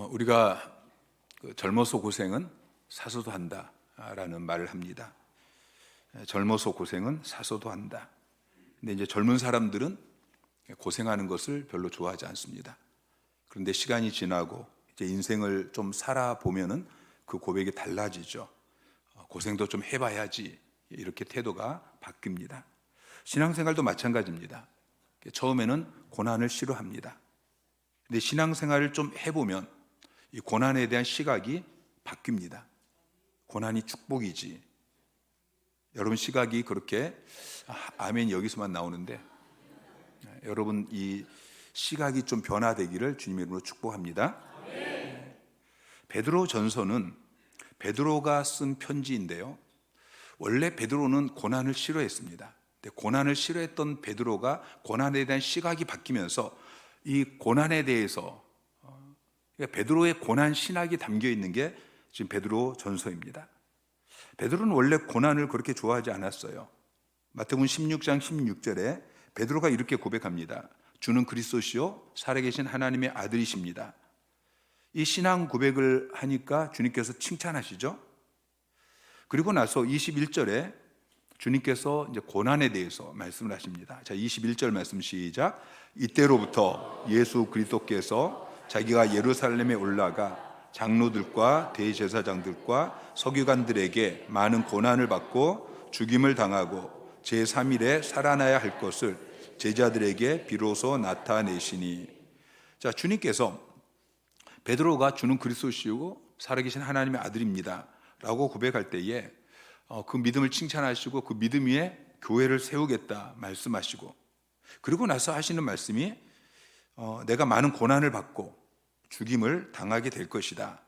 우리가 젊어서 고생은 사서도 한다라는 말을 합니다. 젊어서 고생은 사서도 한다. 근데 이제 젊은 사람들은 고생하는 것을 별로 좋아하지 않습니다. 그런데 시간이 지나고 이제 인생을 좀 살아보면은 그 고백이 달라지죠. 고생도 좀 해봐야지, 이렇게 태도가 바뀝니다. 신앙생활도 마찬가지입니다. 처음에는 고난을 싫어합니다. 근데 신앙생활을 좀 해보면 이 고난에 대한 시각이 바뀝니다. 고난이 축복이지. 여러분 시각이 그렇게 아멘 여기서만 나오는데 여러분 이 시각이 좀 변화되기를 주님의 이름으로 축복합니다. 베드로 전서는 베드로가 쓴 편지인데요, 원래 베드로는 고난을 싫어했습니다. 근데 고난을 싫어했던 베드로가 고난에 대한 시각이 바뀌면서 이 고난에 대해서 베드로의 고난 신학이 담겨 있는 게 지금 베드로 전서입니다. 베드로는 원래 고난을 그렇게 좋아하지 않았어요. 마태복음 16장 16절에 베드로가 이렇게 고백합니다. 주는 그리스도시요 살아계신 하나님의 아들이십니다. 이 신앙 고백을 하니까 주님께서 칭찬하시죠. 그리고 나서 21절에 주님께서 이제 고난에 대해서 말씀을 하십니다. 자, 21절 말씀 시작. 이때로부터 예수 그리스도께서 자기가 예루살렘에 올라가 장로들과 대제사장들과 서기관들에게 많은 고난을 받고 죽임을 당하고 제3일에 살아나야 할 것을 제자들에게 비로소 나타내시니. 자, 주님께서 베드로가 주는 그리스도시고 살아계신 하나님의 아들입니다 라고 고백할 때에 그 믿음을 칭찬하시고 그 믿음 위에 교회를 세우겠다 말씀하시고, 그리고 나서 하시는 말씀이 내가 많은 고난을 받고 죽임을 당하게 될 것이다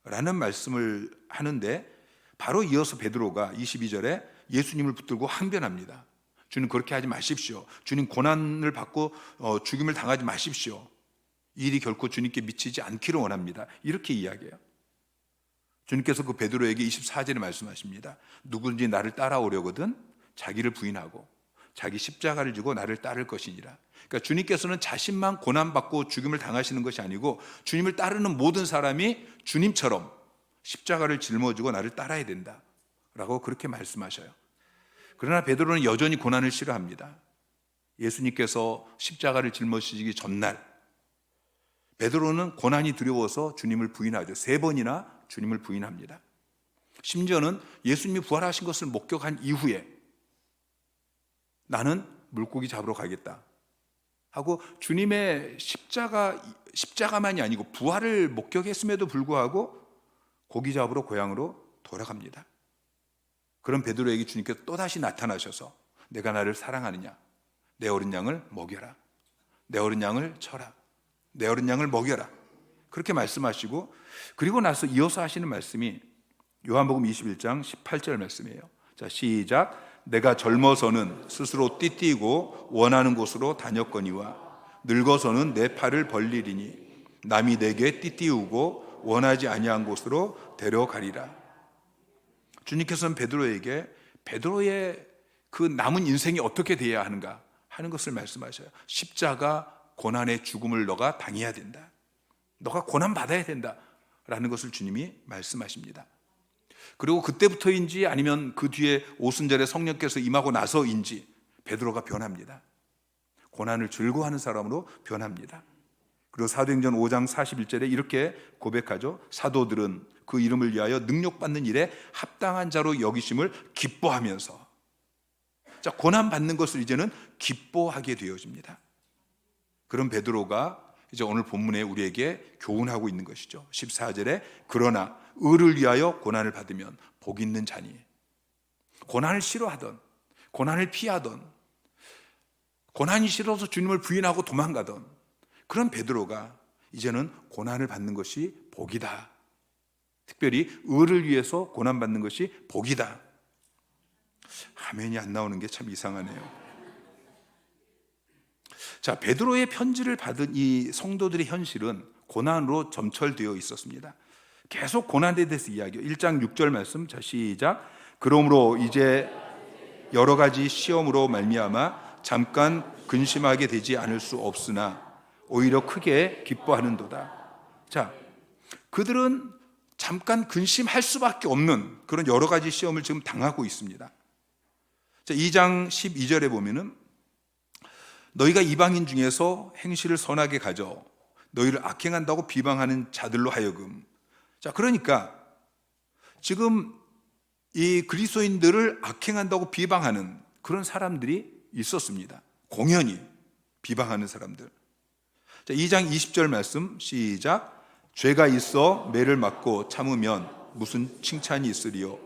라는 말씀을 하는데, 바로 이어서 베드로가 22절에 예수님을 붙들고 항변합니다. 주님 그렇게 하지 마십시오. 주님 고난을 받고 죽임을 당하지 마십시오. 이 일이 결코 주님께 미치지 않기를 원합니다. 이렇게 이야기해요. 주님께서 그 베드로에게 24절에 말씀하십니다. 누구든지 나를 따라오려거든 자기를 부인하고 자기 십자가를 지고 나를 따를 것이니라. 그러니까 주님께서는 자신만 고난받고 죽임을 당하시는 것이 아니고 주님을 따르는 모든 사람이 주님처럼 십자가를 짊어지고 나를 따라야 된다 라고 그렇게 말씀하셔요. 그러나 베드로는 여전히 고난을 싫어합니다. 예수님께서 십자가를 짊어지기 전날 베드로는 고난이 두려워서 주님을 부인하죠. 3번이나 주님을 부인합니다. 심지어는 예수님이 부활하신 것을 목격한 이후에 나는 물고기 잡으러 가겠다 하고 주님의 십자가만이 아니고 부활을 목격했음에도 불구하고 고기 잡으러 고향으로 돌아갑니다. 그런 베드로에게 주님께서 또다시 나타나셔서 내가 나를 사랑하느냐, 내 어린 양을 먹여라, 내 어린 양을 쳐라, 내 어린 양을 먹여라, 그렇게 말씀하시고, 그리고 나서 이어서 하시는 말씀이 요한복음 21장 18절 말씀이에요. 자, 시작. 내가 젊어서는 스스로 띠띠고 원하는 곳으로 다녔거니와 늙어서는 내 팔을 벌리리니 남이 내게 띠띠우고 원하지 아니한 곳으로 데려가리라. 주님께서는 베드로에게 베드로의 그 남은 인생이 어떻게 되어야 하는가 하는 것을 말씀하셔요. 십자가 고난의 죽음을 너가 당해야 된다. 너가 고난 받아야 된다 라는 것을 주님이 말씀하십니다. 그리고 그때부터인지 아니면 그 뒤에 오순절에 성령께서 임하고 나서인지 베드로가 변합니다. 고난을 즐거워하는 사람으로 변합니다. 그리고 사도행전 5장 41절에 이렇게 고백하죠. 사도들은 그 이름을 위하여 능력받는 일에 합당한 자로 여기심을 기뻐하면서. 자, 고난받는 것을 이제는 기뻐하게 되어집니다. 그런 베드로가 이제 오늘 본문에 우리에게 교훈하고 있는 것이죠. 14절에 그러나 의를 위하여 고난을 받으면 복 있는 자니. 고난을 싫어하던, 고난을 피하던, 고난이 싫어서 주님을 부인하고 도망가던 그런 베드로가 이제는 고난을 받는 것이 복이다. 특별히 의를 위해서 고난받는 것이 복이다. 아멘이 안 나오는 게 참 이상하네요. 자, 베드로의 편지를 받은 이 성도들의 현실은 고난으로 점철되어 있었습니다. 계속 고난에 대해서 이야기해요. 1장 6절 말씀, 자 시작. 그러므로 이제 여러 가지 시험으로 말미암아 잠깐 근심하게 되지 않을 수 없으나 오히려 크게 기뻐하는도다. 자, 그들은 잠깐 근심할 수밖에 없는 그런 여러 가지 시험을 지금 당하고 있습니다. 자, 2장 12절에 보면은 너희가 이방인 중에서 행실을 선하게 가져 너희를 악행한다고 비방하는 자들로 하여금. 자, 그러니까 지금 이 그리스도인들을 악행한다고 비방하는 그런 사람들이 있었습니다. 공연히 비방하는 사람들. 자, 2장 20절 말씀 시작. 죄가 있어 매를 맞고 참으면 무슨 칭찬이 있으리요.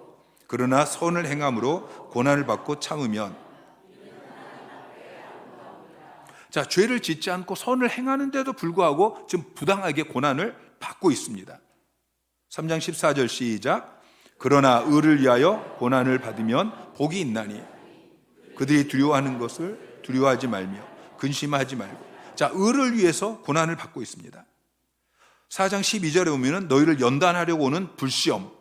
그러나 선을 행함으로 고난을 받고 참으면. 자, 죄를 짓지 않고 선을 행하는데도 불구하고 지금 부당하게 고난을 받고 있습니다. 3장 14절 시작. 그러나 의를 위하여 고난을 받으면 복이 있나니 그들이 두려워하는 것을 두려워하지 말며 근심하지 말고. 자, 의를 위해서 고난을 받고 있습니다. 4장 12절에 보면 너희를 연단하려고 오는 불시험,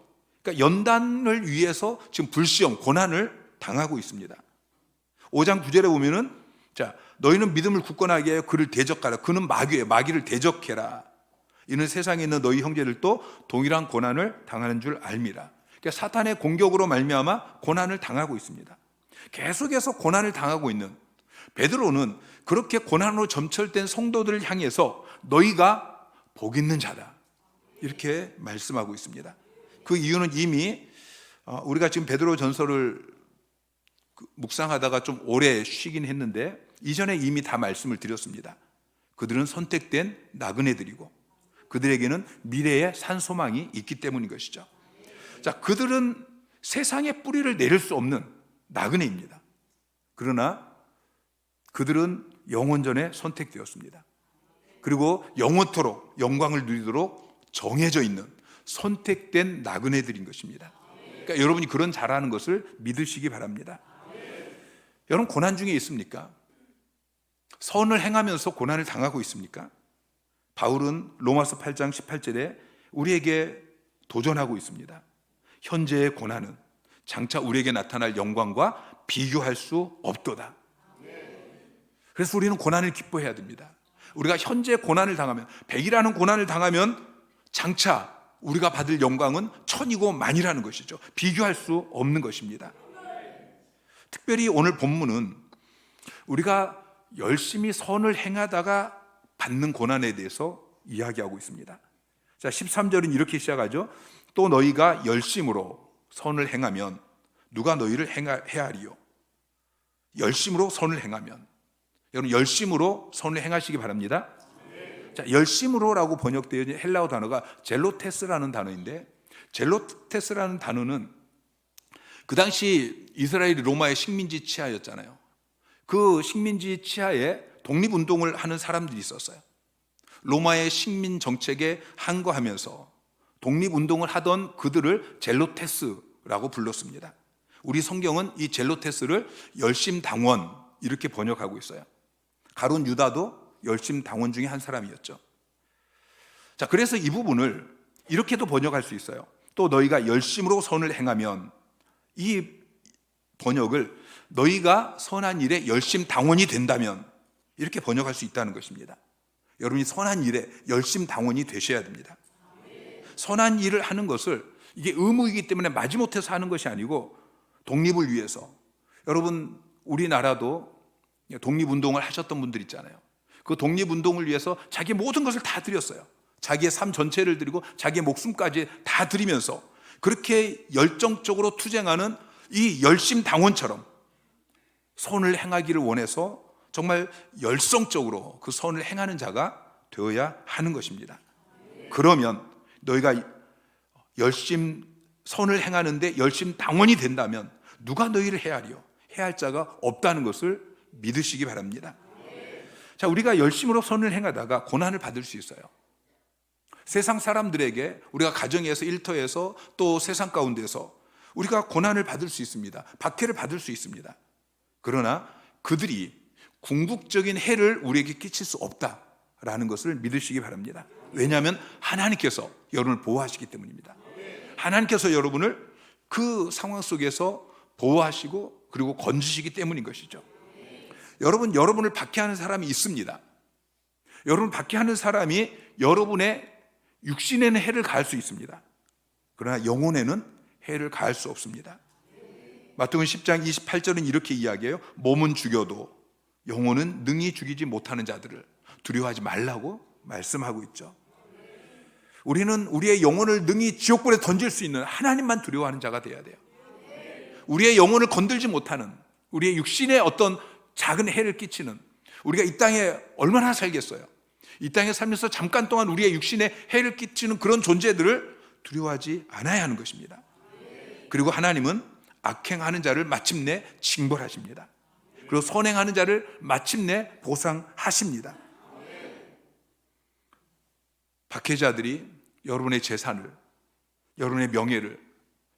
그러니까 연단을 위해서 지금 불시험, 고난을 당하고 있습니다. 5장 9절에 보면은 자, 너희는 믿음을 굳건하게 하여 그를 대적하라. 그는 마귀예요. 마귀를 대적해라. 이는 세상에 있는 너희 형제들도 동일한 고난을 당하는 줄 알미라. 그러니까 사탄의 공격으로 말미암아 고난을 당하고 있습니다. 계속해서 고난을 당하고 있는 베드로는 그렇게 고난으로 점철된 성도들을 향해서 너희가 복 있는 자다, 이렇게 말씀하고 있습니다. 그 이유는 이미 우리가 지금 베드로 전서를 묵상하다가 좀 오래 쉬긴 했는데 이전에 이미 다 말씀을 드렸습니다. 그들은 선택된 나그네들이고 그들에게는 미래의 산소망이 있기 때문인 것이죠. 자, 그들은 세상에 뿌리를 내릴 수 없는 나그네입니다. 그러나 그들은 영원전에 선택되었습니다. 그리고 영원토록 영광을 누리도록 정해져 있는 선택된 나그네들인 것입니다. 그러니까 여러분이 그런 자라는 것을 믿으시기 바랍니다. 여러분, 고난 중에 있습니까? 선을 행하면서 고난을 당하고 있습니까? 바울은 로마서 8장 18절에 우리에게 도전하고 있습니다. 현재의 고난은 장차 우리에게 나타날 영광과 비교할 수 없도다. 그래서 우리는 고난을 기뻐해야 됩니다. 우리가 현재 고난을 당하면, 100이라는 고난을 당하면 장차 우리가 받을 영광은 천이고 만이라는 것이죠. 비교할 수 없는 것입니다. 특별히 오늘 본문은 우리가 열심히 선을 행하다가 받는 고난에 대해서 이야기하고 있습니다. 자, 13절은 이렇게 시작하죠. 또 너희가 열심으로 선을 행하면 누가 너희를 해하리요. 열심으로 선을 행하면, 여러분 열심으로 선을 행하시기 바랍니다. 자, 열심으로라고 번역되어 있는 헬라어 단어가 젤로테스라는 단어인데, 젤로테스라는 단어는 그 당시 이스라엘이 로마의 식민지 치하였잖아요. 그 식민지 치하에 독립운동을 하는 사람들이 있었어요. 로마의 식민 정책에 항거하면서 독립운동을 하던 그들을 젤로테스라고 불렀습니다. 우리 성경은 이 젤로테스를 열심당원 이렇게 번역하고 있어요. 가룟 유다도 열심당원 중에 한 사람이었죠. 자, 그래서 이 부분을 이렇게도 번역할 수 있어요. 또 너희가 열심으로 선을 행하면, 이 번역을 너희가 선한 일에 열심당원이 된다면 이렇게 번역할 수 있다는 것입니다. 여러분이 선한 일에 열심당원이 되셔야 됩니다. 선한 일을 하는 것을, 이게 의무이기 때문에 마지못해서 하는 것이 아니고 독립을 위해서. 여러분, 우리나라도 독립운동을 하셨던 분들 있잖아요. 그 독립운동을 위해서 자기 모든 것을 다 드렸어요. 자기의 삶 전체를 드리고 자기의 목숨까지 다 드리면서 그렇게 열정적으로 투쟁하는 이 열심당원처럼 선을 행하기를 원해서 정말 열성적으로 그 선을 행하는 자가 되어야 하는 것입니다. 그러면 너희가 선을 행하는데 열심당원이 된다면 누가 너희를 해하리요? 해할 자가 없다는 것을 믿으시기 바랍니다. 자, 우리가 열심으로 선을 행하다가 고난을 받을 수 있어요. 세상 사람들에게, 우리가 가정에서, 일터에서, 또 세상 가운데서 우리가 고난을 받을 수 있습니다. 박해를 받을 수 있습니다. 그러나 그들이 궁극적인 해를 우리에게 끼칠 수 없다라는 것을 믿으시기 바랍니다. 왜냐하면 하나님께서 여러분을 보호하시기 때문입니다. 하나님께서 여러분을 그 상황 속에서 보호하시고 그리고 건지시기 때문인 것이죠. 여러분을 박해하는 사람이 있습니다. 여러분 박해하는 사람이 여러분의 육신에는 해를 가할 수 있습니다. 그러나 영혼에는 해를 가할 수 없습니다. 마태복음 10장 28절은 이렇게 이야기해요. 몸은 죽여도 영혼은 능히 죽이지 못하는 자들을 두려워하지 말라고 말씀하고 있죠. 우리는 우리의 영혼을 능히 지옥불에 던질 수 있는 하나님만 두려워하는 자가 되어야 돼요. 우리의 영혼을 건들지 못하는, 우리의 육신에 어떤 작은 해를 끼치는, 우리가 이 땅에 얼마나 살겠어요? 이 땅에 살면서 잠깐 동안 우리의 육신에 해를 끼치는 그런 존재들을 두려워하지 않아야 하는 것입니다. 그리고 하나님은 악행하는 자를 마침내 징벌하십니다. 그리고 선행하는 자를 마침내 보상하십니다. 박해자들이 여러분의 재산을, 여러분의 명예를,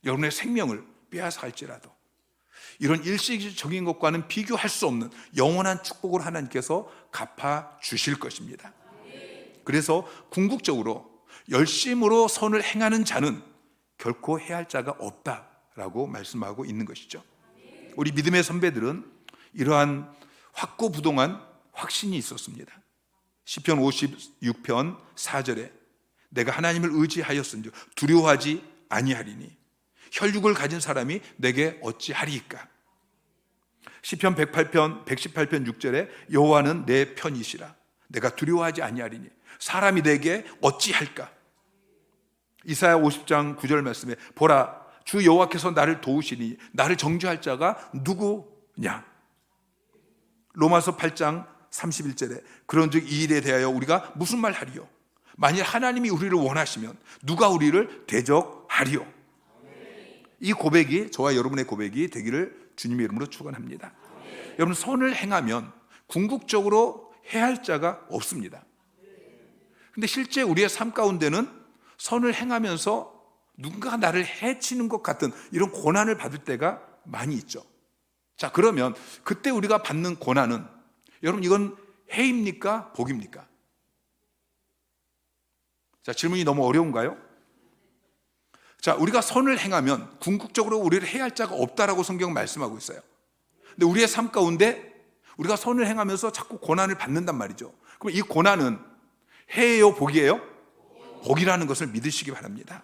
여러분의 생명을 빼앗아 할지라도 이런 일시적인 것과는 비교할 수 없는 영원한 축복을 하나님께서 갚아 주실 것입니다. 그래서 궁극적으로 열심으로 선을 행하는 자는 결코 해할 자가 없다라고 말씀하고 있는 것이죠. 우리 믿음의 선배들은 이러한 확고부동한 확신이 있었습니다. 시편 56편 4절에 내가 하나님을 의지하였은즉 두려워하지 아니하리니 혈육을 가진 사람이 내게 어찌하리이까. 시편 118편 6절에 여호와는 내 편이시라 내가 두려워하지 아니하리니 사람이 내게 어찌할까. 이사야 50장 9절 말씀에 보라 주 여호와께서 나를 도우시니 나를 정죄할 자가 누구냐. 로마서 8장 31절에 그런즉 이 일에 대하여 우리가 무슨 말 하리요. 만일 하나님이 우리를 원하시면 누가 우리를 대적하리요. 이 고백이 저와 여러분의 고백이 되기를 주님의 이름으로 축원합니다. 여러분 선을 행하면 궁극적으로 해할 자가 없습니다. 근데 실제 우리의 삶 가운데는 선을 행하면서 누군가가 나를 해치는 것 같은 이런 고난을 받을 때가 많이 있죠. 자, 그러면 그때 우리가 받는 고난은 여러분 이건 해입니까? 복입니까? 자, 질문이 너무 어려운가요? 자, 우리가 선을 행하면 궁극적으로 우리를 해할 자가 없다라고 성경은 말씀하고 있어요. 근데 우리의 삶 가운데 우리가 선을 행하면서 자꾸 고난을 받는단 말이죠. 그럼 이 고난은 해예요, 복이에요? 복이라는 것을 믿으시기 바랍니다.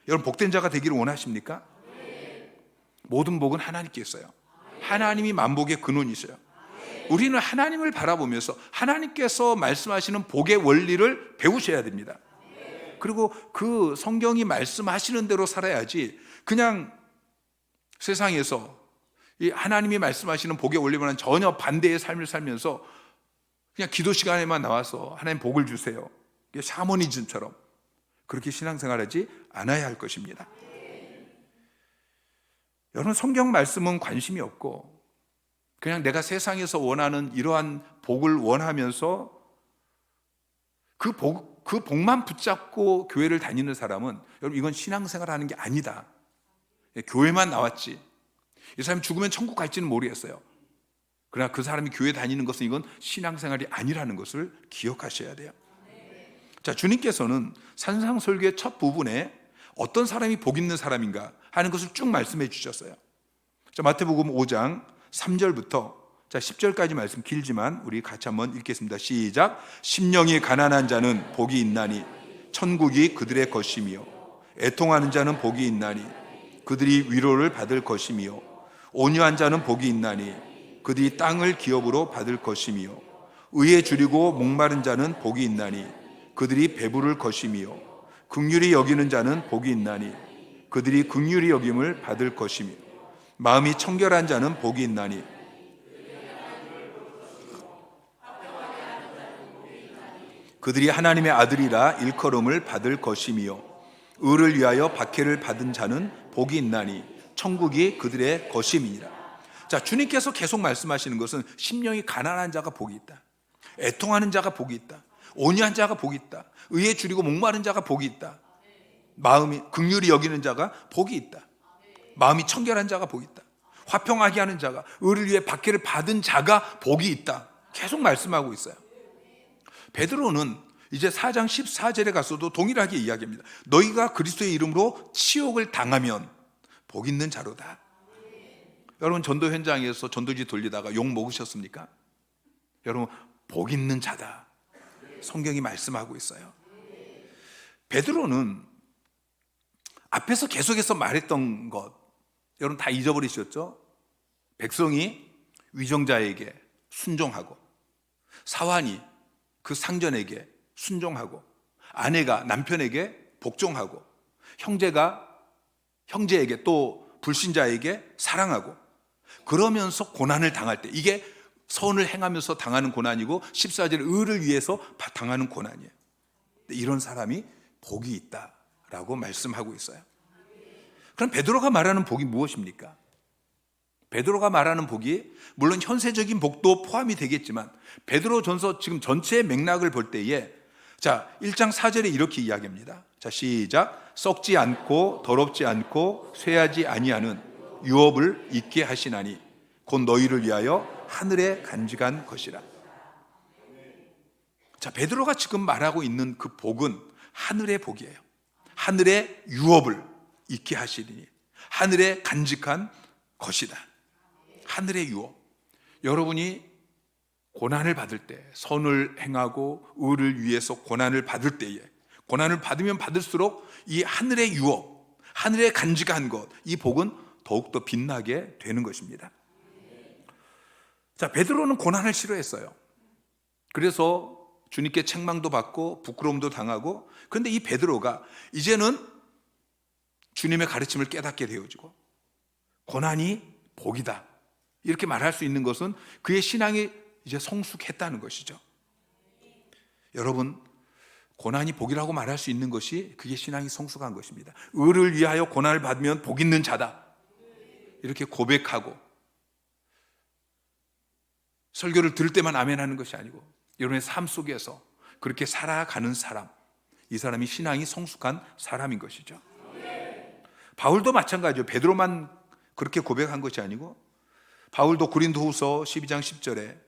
여러분 복된 자가 되기를 원하십니까? 모든 복은 하나님께 있어요. 하나님이 만복의 근원이세요. 우리는 하나님을 바라보면서 하나님께서 말씀하시는 복의 원리를 배우셔야 됩니다. 그리고 그 성경이 말씀하시는 대로 살아야지 그냥 세상에서 이 하나님이 말씀하시는 복의 원리와는 전혀 반대의 삶을 살면서 그냥 기도 시간에만 나와서 하나님 복을 주세요, 샤머니즘처럼 그렇게 신앙생활하지 않아야 할 것입니다. 여러분 성경 말씀은 관심이 없고 그냥 내가 세상에서 원하는 이러한 복을 원하면서 그 복만 붙잡고 교회를 다니는 사람은 여러분 이건 신앙생활하는 게 아니다. 교회만 나왔지 이 사람이 죽으면 천국 갈지는 모르겠어요. 그러나 그 사람이 교회 다니는 것은 이건 신앙생활이 아니라는 것을 기억하셔야 돼요. 자, 주님께서는 산상설교의 첫 부분에 어떤 사람이 복 있는 사람인가 하는 것을 쭉 말씀해 주셨어요. 자, 마태복음 5장 3절부터 10절까지 말씀 길지만 우리 같이 한번 읽겠습니다. 시작. 심령이 가난한 자는 복이 있나니 천국이 그들의 것이며 애통하는 자는 복이 있나니 그들이 위로를 받을 것이며 온유한 자는 복이 있나니 그들이 땅을 기업으로 받을 것이며 의에 줄이고 목마른 자는 복이 있나니 그들이 배부를 것이며 긍휼히 여기는 자는 복이 있나니 그들이 긍휼히 여김을 받을 것이며 마음이 청결한 자는 복이 있나니 그들이 하나님의 아들이라 일컬음을 받을 것이며 의를 위하여 박해를 받은 자는 복이 있나니 천국이 그들의 것임이니라. 자, 주님께서 계속 말씀하시는 것은 심령이 가난한 자가 복이 있다, 애통하는 자가 복이 있다, 온유한 자가 복이 있다, 의에 줄이고 목마른 자가 복이 있다, 마음이 긍휼히 여기는 자가 복이 있다, 마음이 청결한 자가 복이 있다, 화평하게 하는 자가, 의를 위해 박해를 받은 자가 복이 있다, 계속 말씀하고 있어요. 베드로는 이제 4장 14절에 가서도 동일하게 이야기합니다. 너희가 그리스도의 이름으로 치욕을 당하면 복 있는 자로다. 여러분 전도 현장에서 전도지 돌리다가 욕 먹으셨습니까? 여러분 복 있는 자다, 성경이 말씀하고 있어요. 베드로는 앞에서 계속해서 말했던 것 여러분 다 잊어버리셨죠? 백성이 위정자에게 순종하고, 사환이 그 상전에게 순종하고, 아내가 남편에게 복종하고, 형제가 형제에게 또 불신자에게 사랑하고, 그러면서 고난을 당할 때, 이게 선을 행하면서 당하는 고난이고 14절 의를 위해서 당하는 고난이에요. 이런 사람이 복이 있다라고 말씀하고 있어요. 그럼 베드로가 말하는 복이 무엇입니까? 베드로가 말하는 복이 물론 현세적인 복도 포함이 되겠지만, 베드로전서 지금 전체의 맥락을 볼 때에, 자 1장 4절에 이렇게 이야기합니다. 자 시작. 썩지 않고 더럽지 않고 쇠하지 아니하는 유업을 잊게 하시나니 곧 너희를 위하여 하늘에 간직한 것이라. 자 베드로가 지금 말하고 있는 그 복은 하늘의 복이에요. 하늘의 유업을 잊게 하시리니 하늘에 간직한 것이다. 하늘의 유업. 여러분이 고난을 받을 때, 선을 행하고 의를 위해서 고난을 받을 때에, 고난을 받으면 받을수록 이 하늘의 유업, 하늘에 간직한 것, 이 복은 더욱더 빛나게 되는 것입니다. 자, 베드로는 고난을 싫어했어요. 그래서 주님께 책망도 받고 부끄러움도 당하고, 그런데 이 베드로가 이제는 주님의 가르침을 깨닫게 되어지고 고난이 복이다 이렇게 말할 수 있는 것은 그의 신앙이 이제 성숙했다는 것이죠. 여러분, 고난이 복이라고 말할 수 있는 것이 그게 신앙이 성숙한 것입니다. 의를 위하여 고난을 받으면 복 있는 자다 이렇게 고백하고 설교를 들을 때만 아멘하는 것이 아니고 여러분의 삶 속에서 그렇게 살아가는 사람, 이 사람이 신앙이 성숙한 사람인 것이죠. 바울도 마찬가지죠. 베드로만 그렇게 고백한 것이 아니고 바울도 고린도후서 12장 10절에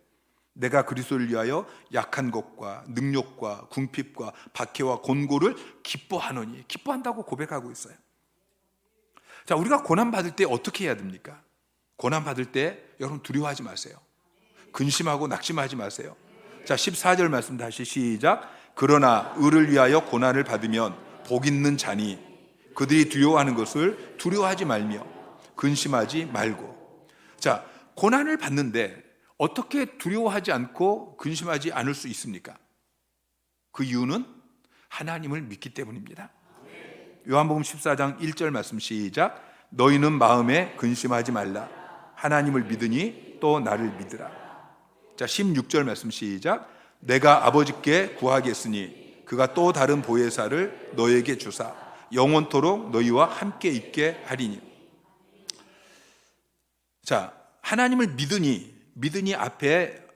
내가 그리스도를 위하여 약한 것과 능욕과 궁핍과 박해와 곤고를 기뻐하노니, 기뻐한다고 고백하고 있어요. 자, 우리가 고난 받을 때 어떻게 해야 됩니까? 고난 받을 때 여러분 두려워하지 마세요. 근심하고 낙심하지 마세요. 자, 14절 말씀 다시 시작. 그러나 의를 위하여 고난을 받으면 복 있는 자니 그들이 두려워하는 것을 두려워하지 말며 근심하지 말고. 자, 고난을 받는데 어떻게 두려워하지 않고 근심하지 않을 수 있습니까? 그 이유는 하나님을 믿기 때문입니다. 요한복음 14장 1절 말씀 시작. 너희는 마음에 근심하지 말라. 하나님을 믿으니 또 나를 믿으라. 자, 16절 말씀 시작. 내가 아버지께 구하겠으니 그가 또 다른 보혜사를 너희에게 주사 영원토록 너희와 함께 있게 하리니. 자, 하나님을 믿으니 앞에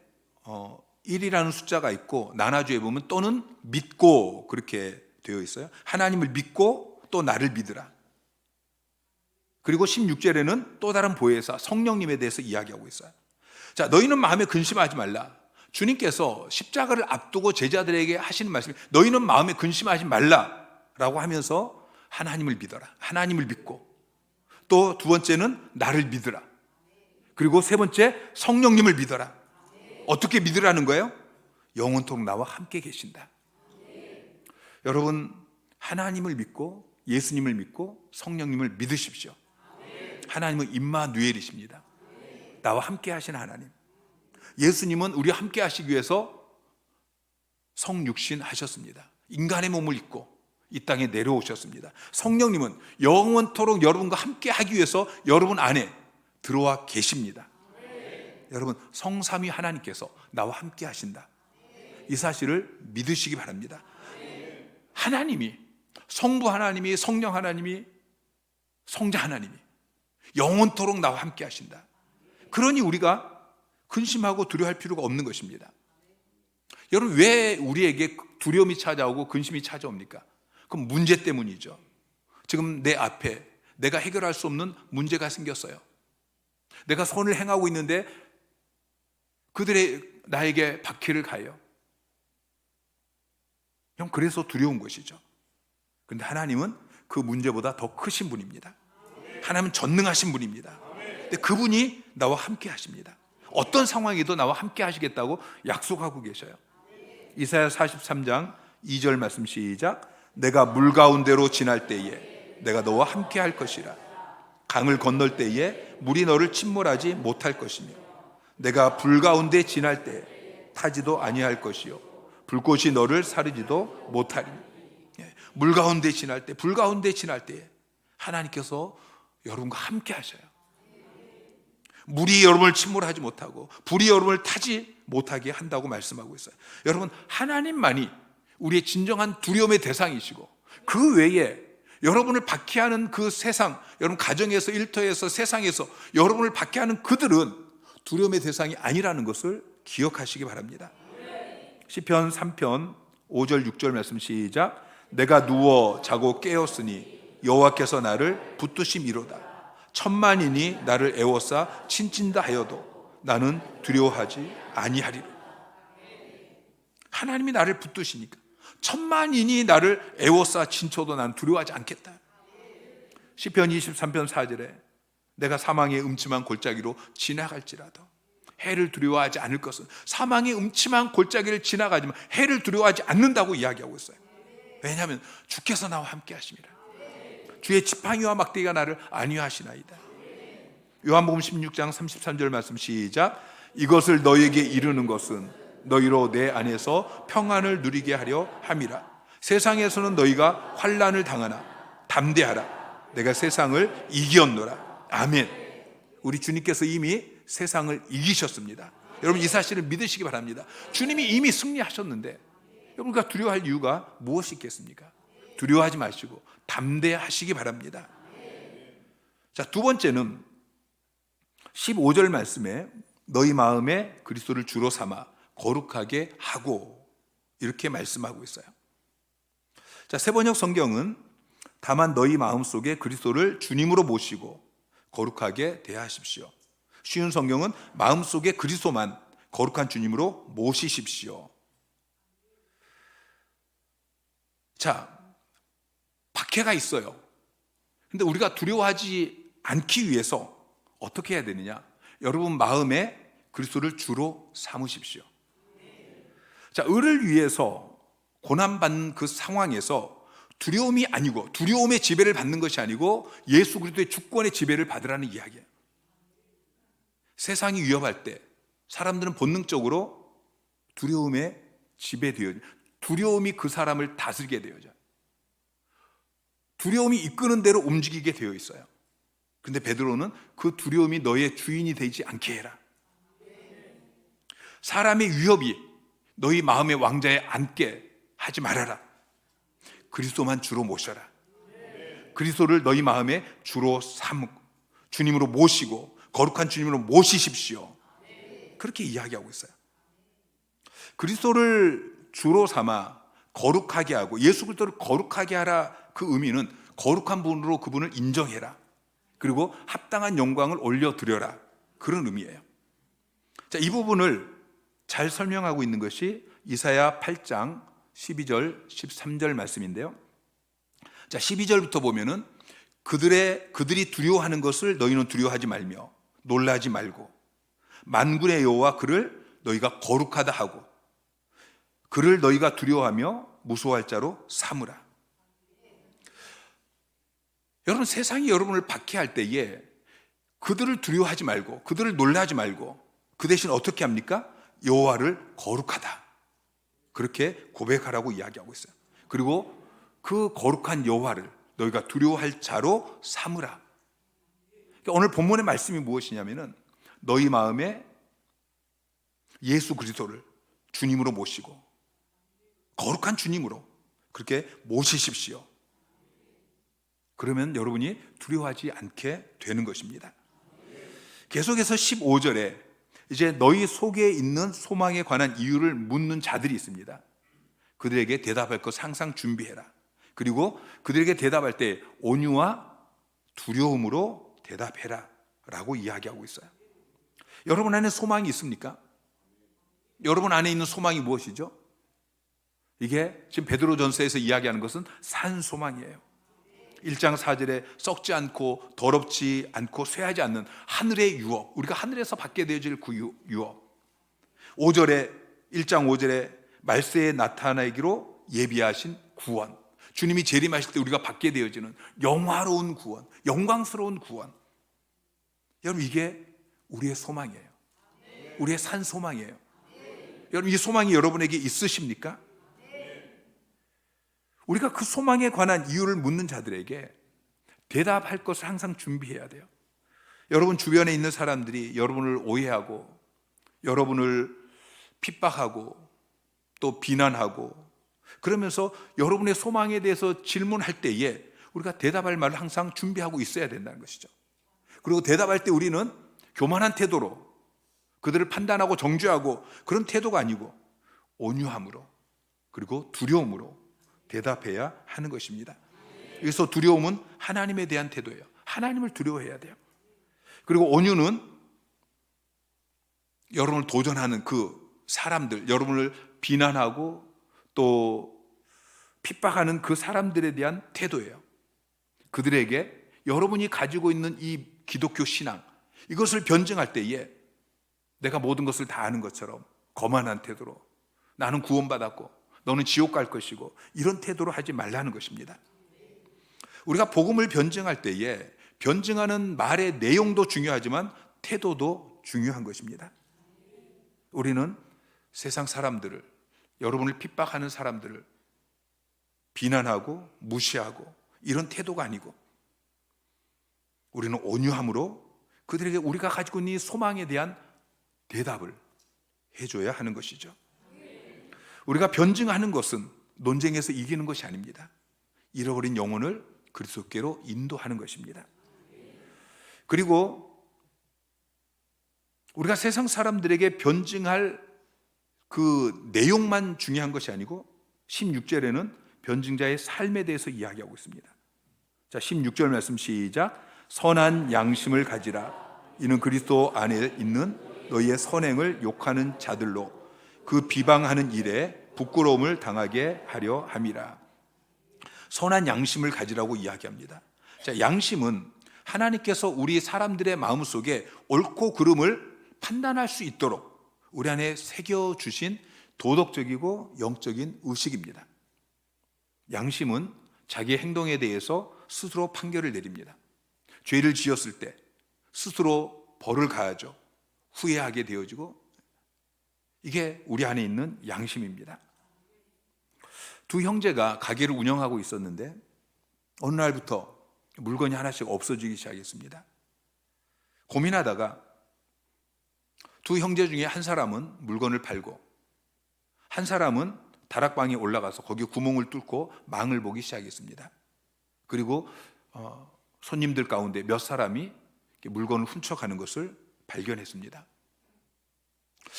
1이라는 숫자가 있고 나나주에 보면 또는 믿고 그렇게 되어 있어요. 하나님을 믿고 또 나를 믿으라. 그리고 16절에는 또 다른 보혜사 성령님에 대해서 이야기하고 있어요. 자, 너희는 마음에 근심하지 말라. 주님께서 십자가를 앞두고 제자들에게 하시는 말씀이 너희는 마음에 근심하지 말라라고 하면서 하나님을 믿어라. 하나님을 믿고 또 두 번째는 나를 믿으라. 그리고 세 번째 성령님을 믿어라. 어떻게 믿으라는 거예요? 영원토록 나와 함께 계신다. 여러분, 하나님을 믿고 예수님을 믿고 성령님을 믿으십시오. 하나님은 임마누엘이십니다. 나와 함께 하신 하나님. 예수님은 우리와 함께 하시기 위해서 성육신 하셨습니다. 인간의 몸을 입고 이 땅에 내려오셨습니다. 성령님은 영원토록 여러분과 함께 하기 위해서 여러분 안에 들어와 계십니다. 여러분, 성삼위 하나님께서 나와 함께 하신다. 이 사실을 믿으시기 바랍니다. 하나님이, 성부 하나님이, 성령 하나님이, 성자 하나님이 영원토록 나와 함께 하신다. 그러니 우리가 근심하고 두려워할 필요가 없는 것입니다. 여러분, 왜 우리에게 두려움이 찾아오고 근심이 찾아옵니까? 그럼 문제 때문이죠. 지금 내 앞에 내가 해결할 수 없는 문제가 생겼어요. 내가 선을 행하고 있는데 그들의 나에게 박해를 가해요. 형, 그래서 두려운 것이죠. 그런데 하나님은 그 문제보다 더 크신 분입니다. 하나님은 전능하신 분입니다. 근데 그분이 나와 함께 하십니다. 어떤 상황에도 나와 함께 하시겠다고 약속하고 계셔요. 이사야 43장 2절 말씀 시작. 내가 물 가운데로 지날 때에 내가 너와 함께 할 것이라. 강을 건널 때에 물이 너를 침몰하지 못할 것이며 내가 불 가운데 지날 때에 타지도 아니할 것이요 불꽃이 너를 사르지도 못하리니. 물 가운데 지날 때, 불 가운데 지날 때에 하나님께서 여러분과 함께 하셔요. 물이 여러분을 침몰하지 못하고 불이 여러분을 타지 못하게 한다고 말씀하고 있어요. 여러분, 하나님만이 우리의 진정한 두려움의 대상이시고, 그 외에 여러분을 박해하는 그 세상, 여러분 가정에서, 일터에서, 세상에서 여러분을 박해하는 그들은 두려움의 대상이 아니라는 것을 기억하시기 바랍니다. 시편 3편 5절 6절 말씀 시작. 내가 누워 자고 깨었으니 여호와께서 나를 붙드심이로다. 천만인이 나를 애워싸 친친다 하여도 나는 두려워하지 아니하리라. 하나님이 나를 붙드시니까 천만인이 나를 애워싸 친쳐도 난 두려워하지 않겠다. 시편 23편 4절에 내가 사망의 음침한 골짜기로 지나갈지라도 해를 두려워하지 않을 것은, 사망의 음침한 골짜기를 지나가지만 해를 두려워하지 않는다고 이야기하고 있어요. 왜냐하면 주께서 나와 함께 하심이라. 주의 지팡이와 막대기가 나를 안위하시나이다. 요한복음 16장 33절 말씀 시작. 이것을 너에게 이르는 것은 너희로 내 안에서 평안을 누리게 하려 함이라. 세상에서는 너희가 환난을 당하나 담대하라. 내가 세상을 이기었노라. 아멘. 우리 주님께서 이미 세상을 이기셨습니다. 여러분, 이 사실을 믿으시기 바랍니다. 주님이 이미 승리하셨는데 여러분과 두려워할 이유가 무엇이 있겠습니까? 두려워하지 마시고 담대하시기 바랍니다. 자, 두 번째는 15절 말씀에 너희 마음에 그리스도를 주로 삼아 거룩하게 하고, 이렇게 말씀하고 있어요. 자, 세번역 성경은 다만 너희 마음속에 그리스도를 주님으로 모시고 거룩하게 대하십시오. 쉬운 성경은 마음속에 그리스도만 거룩한 주님으로 모시십시오. 자, 박해가 있어요. 근데 우리가 두려워하지 않기 위해서 어떻게 해야 되느냐? 여러분 마음에 그리스도를 주로 삼으십시오. 자, 을을 위해서 고난받는 그 상황에서 두려움이 아니고, 두려움의 지배를 받는 것이 아니고 예수 그리스도의 주권의 지배를 받으라는 이야기예요. 세상이 위협할 때 사람들은 본능적으로 두려움에 지배되어져, 두려움이 그 사람을 다스리게 되어져, 두려움이 이끄는 대로 움직이게 되어 있어요. 근데 베드로는 그 두려움이 너의 주인이 되지 않게 해라. 사람의 위협이 너희 마음의 왕자에 앉게 하지 말아라. 그리스도만 주로 모셔라. 그리스도를 너희 마음에 주로 삼고 주님으로 모시고 거룩한 주님으로 모시십시오. 그렇게 이야기하고 있어요. 그리스도를 주로 삼아 거룩하게 하고, 예수 그리스도를 거룩하게 하라, 그 의미는 거룩한 분으로 그분을 인정해라. 그리고 합당한 영광을 올려드려라, 그런 의미예요. 자, 이 부분을 잘 설명하고 있는 것이 이사야 8장 12절 13절 말씀인데요. 자, 12절부터 보면은 그들이 두려워하는 것을 너희는 두려워하지 말며 놀라지 말고 만군의 여호와 그를 너희가 거룩하다 하고 그를 너희가 두려워하며 무서워할 자로 삼으라. 여러분, 세상이 여러분을 박해할 때에 그들을 두려워하지 말고 그들을 놀라지 말고 그 대신 어떻게 합니까? 여호와를 거룩하다, 그렇게 고백하라고 이야기하고 있어요. 그리고 그 거룩한 여호와를 너희가 두려워할 자로 삼으라. 그러니까 오늘 본문의 말씀이 무엇이냐면은 너희 마음에 예수 그리스도를 주님으로 모시고 거룩한 주님으로 그렇게 모시십시오. 그러면 여러분이 두려워하지 않게 되는 것입니다. 계속해서 15절에 이제 너희 속에 있는 소망에 관한 이유를 묻는 자들이 있습니다. 그들에게 대답할 것 항상 준비해라. 그리고 그들에게 대답할 때 온유와 두려움으로 대답해라 라고 이야기하고 있어요. 여러분 안에 소망이 있습니까? 여러분 안에 있는 소망이 무엇이죠? 이게 지금 베드로전서에서 이야기하는 것은 산 소망이에요. 1장 4절에 썩지 않고 더럽지 않고 쇠하지 않는 하늘의 유업, 우리가 하늘에서 받게 되어질 그 유업. 5절에 1장 5절에 말세에 나타나기로 예비하신 구원, 주님이 재림하실 때 우리가 받게 되어지는 영화로운 구원, 영광스러운 구원. 여러분, 이게 우리의 소망이에요. 우리의 산 소망이에요. 여러분, 이 소망이 여러분에게 있으십니까? 우리가 그 소망에 관한 이유를 묻는 자들에게 대답할 것을 항상 준비해야 돼요. 여러분 주변에 있는 사람들이 여러분을 오해하고 여러분을 핍박하고 또 비난하고 그러면서 여러분의 소망에 대해서 질문할 때에 우리가 대답할 말을 항상 준비하고 있어야 된다는 것이죠. 그리고 대답할 때 우리는 교만한 태도로 그들을 판단하고 정죄하고 그런 태도가 아니고 온유함으로 그리고 두려움으로 대답해야 하는 것입니다. 그래서 두려움은 하나님에 대한 태도예요. 하나님을 두려워해야 돼요. 그리고 온유는 여러분을 도전하는 그 사람들, 여러분을 비난하고 또 핍박하는 그 사람들에 대한 태도예요. 그들에게 여러분이 가지고 있는 이 기독교 신앙, 이것을 변증할 때에 내가 모든 것을 다 아는 것처럼 거만한 태도로 나는 구원받았고 너는 지옥 갈 것이고 이런 태도로 하지 말라는 것입니다. 우리가 복음을 변증할 때에 변증하는 말의 내용도 중요하지만 태도도 중요한 것입니다. 우리는 세상 사람들을, 여러분을 핍박하는 사람들을 비난하고 무시하고 이런 태도가 아니고 우리는 온유함으로 그들에게 우리가 가지고 있는 이 소망에 대한 대답을 해줘야 하는 것이죠. 우리가 변증하는 것은 논쟁에서 이기는 것이 아닙니다. 잃어버린 영혼을 그리스도께로 인도하는 것입니다. 그리고 우리가 세상 사람들에게 변증할 그 내용만 중요한 것이 아니고 16절에는 변증자의 삶에 대해서 이야기하고 있습니다. 자, 16절 말씀 시작. 선한 양심을 가지라. 이는 그리스도 안에 있는 너희의 선행을 욕하는 자들로 그 비방하는 일에 부끄러움을 당하게 하려 함이라. 선한 양심을 가지라고 이야기합니다. 자, 양심은 하나님께서 우리 사람들의 마음속에 옳고 그름을 판단할 수 있도록 우리 안에 새겨주신 도덕적이고 영적인 의식입니다. 양심은 자기의 행동에 대해서 스스로 판결을 내립니다. 죄를 지었을 때 스스로 벌을 가하죠. 후회하게 되어지고 이게 우리 안에 있는 양심입니다. 두 형제가 가게를 운영하고 있었는데 어느 날부터 물건이 하나씩 없어지기 시작했습니다. 고민하다가 두 형제 중에 한 사람은 물건을 팔고 한 사람은 다락방에 올라가서 거기 구멍을 뚫고 망을 보기 시작했습니다. 그리고 손님들 가운데 몇 사람이 물건을 훔쳐가는 것을 발견했습니다.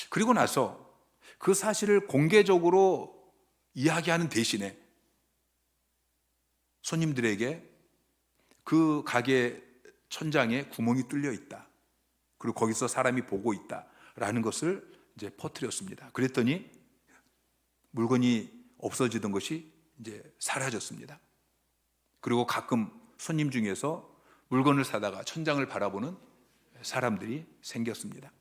그리고 나서 그 사실을 공개적으로 이야기하는 대신에 손님들에게 그 가게 천장에 구멍이 뚫려 있다. 그리고 거기서 사람이 보고 있다라는 것을 이제 퍼뜨렸습니다. 그랬더니 물건이 없어지던 것이 이제 사라졌습니다. 그리고 가끔 손님 중에서 물건을 사다가 천장을 바라보는 사람들이 생겼습니다.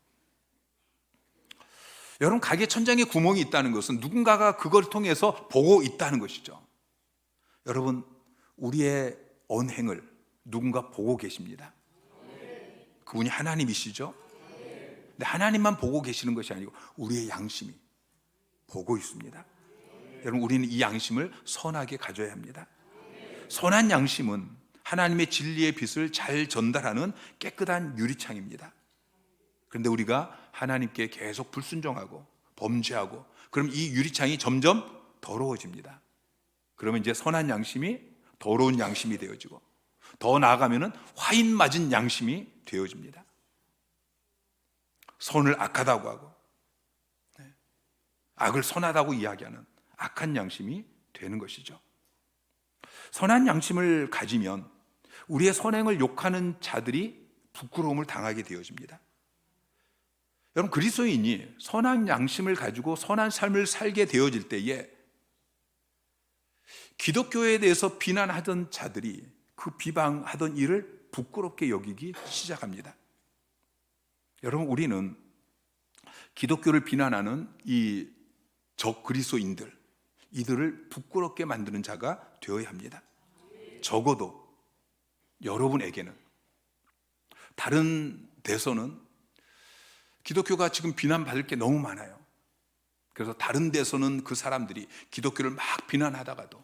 여러분, 가게 천장에 구멍이 있다는 것은 누군가가 그걸 통해서 보고 있다는 것이죠. 여러분, 우리의 언행을 누군가 보고 계십니다. 그분이 하나님이시죠. 근데 하나님만 보고 계시는 것이 아니고 우리의 양심이 보고 있습니다. 여러분, 우리는 이 양심을 선하게 가져야 합니다. 선한 양심은 하나님의 진리의 빛을 잘 전달하는 깨끗한 유리창입니다. 그런데 우리가 하나님께 계속 불순종하고 범죄하고 그럼 이 유리창이 점점 더러워집니다. 그러면 이제 선한 양심이 더러운 양심이 되어지고 더 나아가면은 화인 맞은 양심이 되어집니다. 선을 악하다고 하고 악을 선하다고 이야기하는 악한 양심이 되는 것이죠. 선한 양심을 가지면 우리의 선행을 욕하는 자들이 부끄러움을 당하게 되어집니다. 여러분, 그리스도인이 선한 양심을 가지고 선한 삶을 살게 되어질 때에 기독교에 대해서 비난하던 자들이 그 비방하던 일을 부끄럽게 여기기 시작합니다. 여러분, 우리는 기독교를 비난하는 이 적 그리스도인들, 이들을 부끄럽게 만드는 자가 되어야 합니다. 적어도 여러분에게는. 다른 데서는 기독교가 지금 비난받을 게 너무 많아요. 그래서 다른 데서는 그 사람들이 기독교를 막 비난하다가도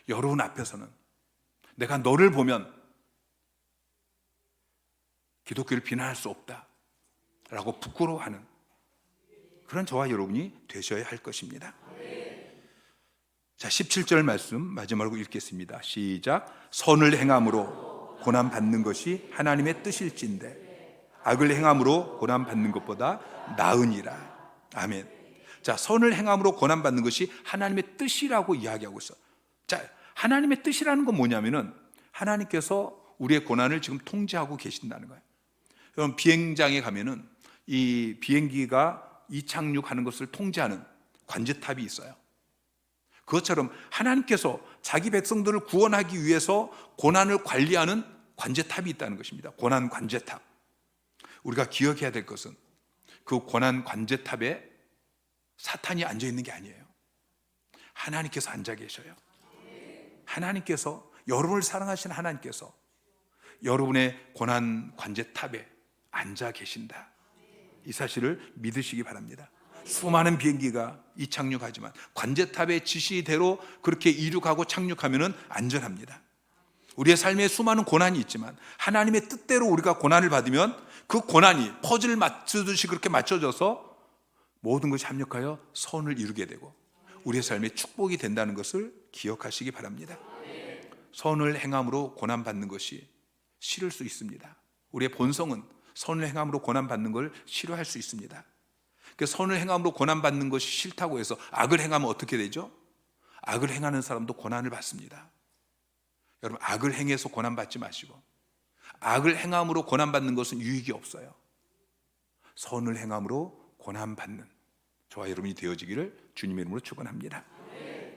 여러분 앞에서는 내가 너를 보면 기독교를 비난할 수 없다 라고 부끄러워하는 그런 저와 여러분이 되셔야 할 것입니다. 자, 17절 말씀 마지막으로 읽겠습니다. 시작. 선을 행함으로 고난받는 것이 하나님의 뜻일진데 악을 행함으로 고난받는 것보다 나으니라. 아멘. 자, 선을 행함으로 고난받는 것이 하나님의 뜻이라고 이야기하고 있어요. 자, 하나님의 뜻이라는 건 뭐냐면은 하나님께서 우리의 고난을 지금 통제하고 계신다는 거예요. 여러분, 비행장에 가면은 이 비행기가 이착륙하는 것을 통제하는 관제탑이 있어요. 그것처럼 하나님께서 자기 백성들을 구원하기 위해서 고난을 관리하는 관제탑이 있다는 것입니다. 고난 관제탑. 우리가 기억해야 될 것은 그 고난 관제탑에 사탄이 앉아 있는 게 아니에요. 하나님께서 앉아 계셔요. 하나님께서, 여러분을 사랑하시는 하나님께서 여러분의 고난 관제탑에 앉아 계신다. 이 사실을 믿으시기 바랍니다. 수많은 비행기가 이착륙하지만 관제탑의 지시대로 그렇게 이륙하고 착륙하면 안전합니다. 우리의 삶에 수많은 고난이 있지만 하나님의 뜻대로 우리가 고난을 받으면 그 고난이 퍼즐을 맞추듯이 그렇게 맞춰져서 모든 것이 합력하여 선을 이루게 되고 우리의 삶에 축복이 된다는 것을 기억하시기 바랍니다. 선을 행함으로 고난받는 것이 싫을 수 있습니다. 우리의 본성은 선을 행함으로 고난받는 걸 싫어할 수 있습니다. 그 선을 행함으로 고난받는 것이 싫다고 해서 악을 행하면 어떻게 되죠? 악을 행하는 사람도 고난을 받습니다. 여러분, 악을 행해서 고난받지 마시고 악을 행함으로 고난받는 것은 유익이 없어요. 선을 행함으로 고난받는 저와 여러분이 되어지기를 주님의 이름으로 축원합니다.